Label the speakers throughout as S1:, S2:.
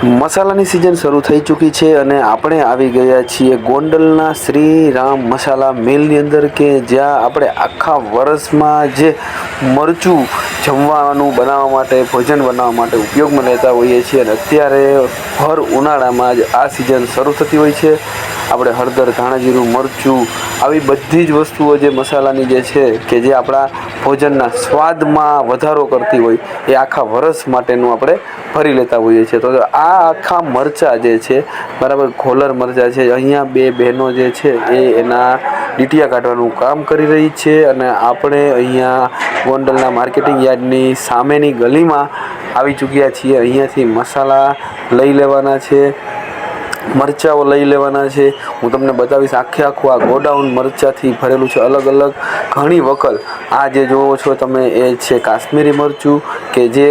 S1: મસાલાની season શરૂ થઈ ચૂકી છે અને આપણે આવી ગયા છીએ ગોંડલના શ્રી રામ મસાલા મિલની અંદર, કે જ્યાં આપણે આખા વર્ષમાં જે મરચું જમવાનું બનાવવા માટે, ભોજન બનાવવા માટે ઉપયોગમાં લેતા હોઈએ છીએ. અને અત્યારે ભર ઉનાળામાં જ આ સિઝન શરૂ થતી હોય છે. આપણે હળદર, ધાણા જીરું, મરચું આવી બધી જ વસ્તુઓ જે મસાલાની જે છે કે જે આપણા ભોજનના સ્વાદમાં વધારો કરતી હોય એ આખા વર્ષ માટેનું આપણે ભરી લેતા હોઈએ છીએ. તો આ આખા મરચાં જે છે, બરાબર, ખોલર મરચાં છે. અહીંયા બે બહેનો જે છે એ એના ડીટીયા કાઢવાનું કામ કરી રહી છે. અને આપણે અહીંયા ગોંડલના માર્કેટિંગ યાર્ડની સામેની ગલીમાં આવી ચૂક્યા છીએ. અહીંયાથી મસાલા લઈ લેવાના છે, મરચાઓ લઈ લેવાના છે. હું તમને બતાવીશ આખું આ ગોડાઉન મરચાંથી ભરેલું છે. અલગ અલગ ઘણી વકલ આ જે જોવો છો તમે એ છે કાશ્મીરી મરચું, કે જે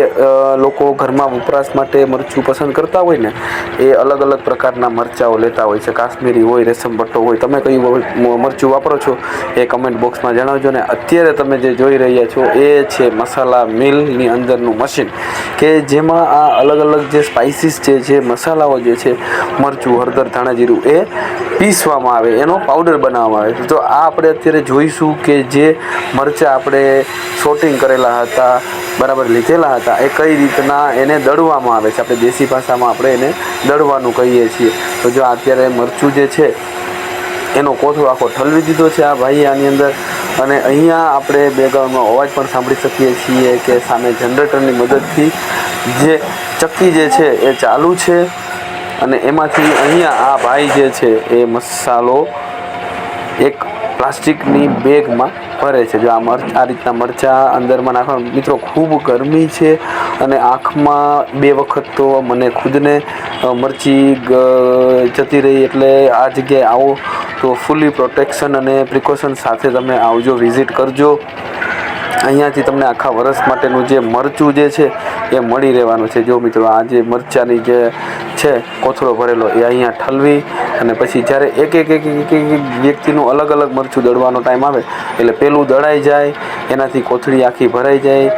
S1: લોકો ઘરમાં વપરાશ માટે મરચું પસંદ કરતા હોય ને એ અલગ અલગ પ્રકારના મરચાઓ લેતા હોય છે. કાશ્મીરી હોય, રેશમ પટ્ટો હોય. તમે કયું મરચું વાપરો છો એ કમેન્ટ બોક્સમાં જણાવજો. ને અત્યારે તમે જે જોઈ રહ્યા છો એ છે મસાલા મિલની અંદરનું મશીન, કે જેમાં આ અલગ અલગ જે સ્પાઇસીસ જે મસાલાઓ જે છે, મરચું, હળદર, ધાણા જીરું, એ પીસવામાં આવે, એનો પાવડર બનાવવામાં આવે. તો આ આપણે અત્યારે જોઈશું કે જે મરચાં આપણે શોટિંગ કરેલા હતા, બરાબર, લીધેલા હતા, એ કઈ રીતના એને દળવામાં આવે છે. આપણે દેશી ભાષામાં આપણે એને દળવાનું કહીએ છીએ. તો જો અત્યારે મરચું જે છે એનો કોથળો આખો ઠલવી દીધો છે આ ભાઈએ આની અંદર. અને અહીંયા આપણે બેકગ્રાઉન્ડમાં અવાજ પણ સાંભળી શકીએ છીએ કે સામે જનરેટરની મદદથી જે ચક્કી જે છે એ ચાલુ છે. અને એમાંથી અહીંયા આ ભાઈ જે છે એ મસાલો એક પ્લાસ્ટિકની બેગમાં ભરે છે. જો આ રીતના મરચાં અંદરમાં નાખવા. મિત્રો, ખૂબ ગરમી છે અને આંખમાં બે વખત તો મને ખુદને મરચી જતી રહી. એટલે આ જગ્યાએ આવો તો ફૂલી પ્રોટેક્શન અને પ્રિકોશન સાથે તમે આવજો, વિઝિટ કરજો. અહીંયાથી તમને આખા વર્ષ માટેનું જે મરચું જે છે એ મળી રહેવાનું છે. જો મિત્રો, આ જે મરચાંની જે છે કોથળો ભરેલો એ અહીંયા ઠલવી અને પછી જ્યારે એક વ્યક્તિનું અલગ અલગ મરચું દળવાનો ટાઈમ આવે એટલે પેલું દળાઈ જાય, એનાથી કોથળી આખી ભરાઈ જાય,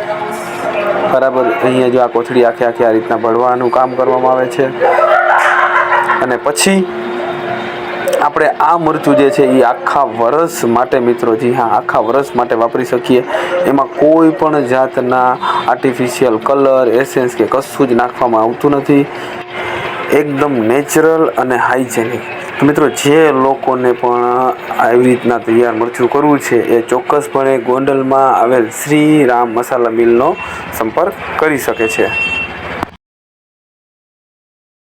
S1: બરાબર. અહીંયા જો આ કોથળી આખી આ રીતના ભરવાનું કામ કરવામાં આવે છે. અને પછી આપણે આ મરચું જે છે એ આખા વરસ માટે, મિત્રો, જી હા, આખા વરસ માટે વાપરી શકીએ. એમાં કોઈ પણ જાતના આર્ટિફિશિયલ કલર, એસેન્સ કે કશું જ નાખવામાં આવતું નથી. એકદમ નેચરલ અને હાઇજેનિક. તો મિત્રો, જે લોકોને પણ આવી રીતના તૈયાર મરચું કરવું છે એ ચોક્કસપણે ગોંડલમાં આવેલ શ્રી રામ મસાલા મિલનો સંપર્ક કરી શકે છે.